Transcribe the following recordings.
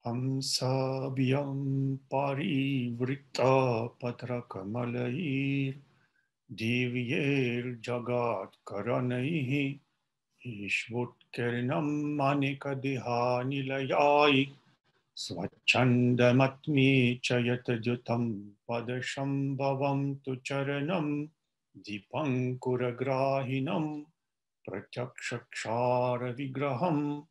Hamsabhyam parivritta patrakamalayir divyer jagat karanaihi ishvutkirinam manikadihanilayai swachandamatmi chayatajutam padashambhavam tu charanam dipankuragrahinam pratyakshakshara vigraham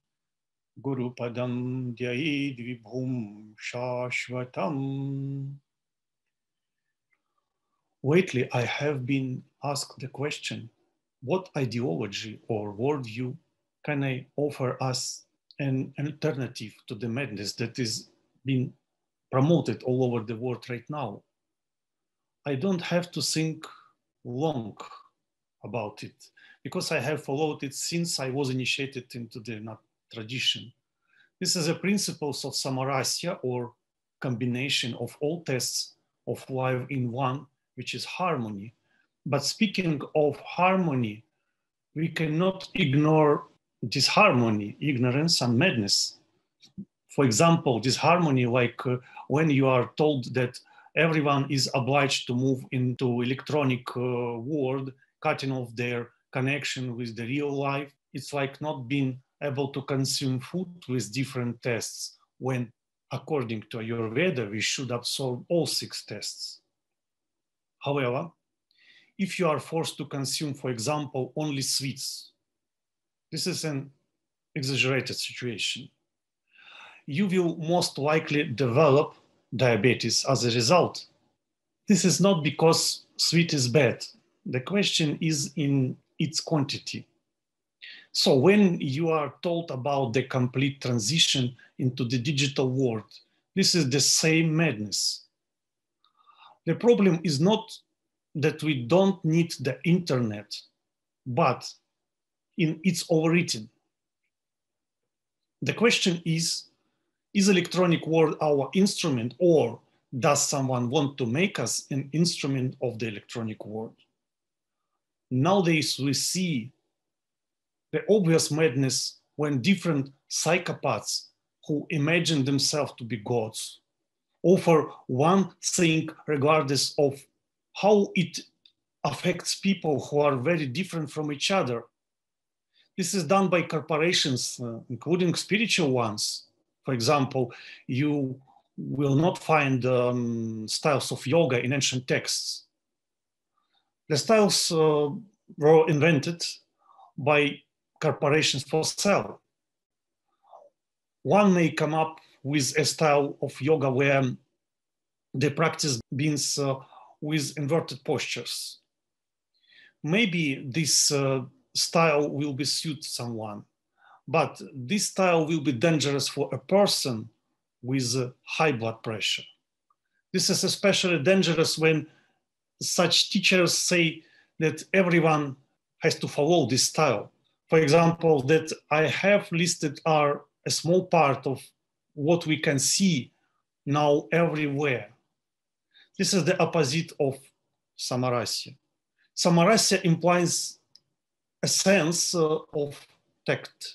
Gurupadam Dhyayid Vibhum Shashvatam. Lately, I have been asked the question, what ideology or worldview can I offer us an alternative to the madness that is being promoted all over the world right now? I don't have to think long about it because I have followed it since I was initiated into the tradition. This is the principles of samarasya, or combination of all tests of life in one, which is harmony. But speaking of harmony, we cannot ignore disharmony, ignorance, and madness. For example, disharmony, like when you are told that everyone is obliged to move into electronic world, cutting off their connection with the real life. It's like not being able to consume food with different tests, when according to Ayurveda, we should absorb all 6 tests. However, if you are forced to consume, for example, only sweets, this is an exaggerated situation. You will most likely develop diabetes as a result. This is not because sweet is bad. The question is in its quantity. So when you are told about the complete transition into the digital world, this is the same madness. The problem is not that we don't need the internet, but in its overeating. The question is electronic world our instrument, or does someone want to make us an instrument of the electronic world? Nowadays, we see the obvious madness when different psychopaths who imagine themselves to be gods offer one thing regardless of how it affects people who are very different from each other. This is done by corporations, including spiritual ones. For example, you will not find styles of yoga in ancient texts. The styles were invented by corporations for sale. One may come up with a style of yoga where the practice begins with inverted postures. Maybe this style will be suit someone, but this style will be dangerous for a person with high blood pressure. This is especially dangerous when such teachers say that everyone has to follow this style. For example, that I have listed are a small part of what we can see now everywhere. This is the opposite of samarasya. Samarasya implies a sense of tact,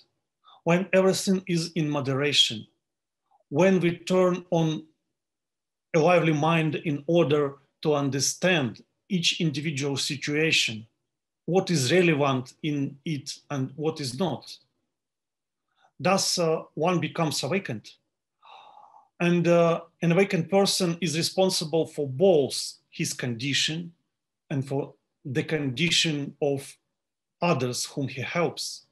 when everything is in moderation, when we turn on a lively mind in order to understand each individual situation, what is relevant in it and what is not. Thus, one becomes awakened. And an awakened person is responsible for both his condition and for the condition of others whom he helps.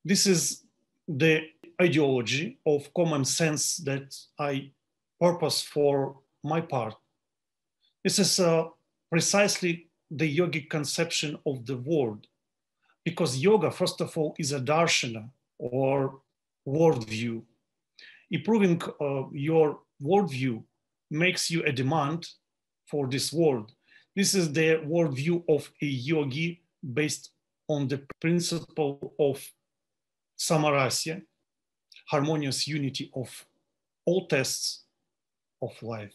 This is the ideology of common sense that I purpose for my part. This is precisely the yogic conception of the world, because yoga, first of all, is a darshana, or worldview. Improving your worldview makes you a demand for this world. This is the worldview of a yogi based on the principle of samarasya, harmonious unity of all tests of life.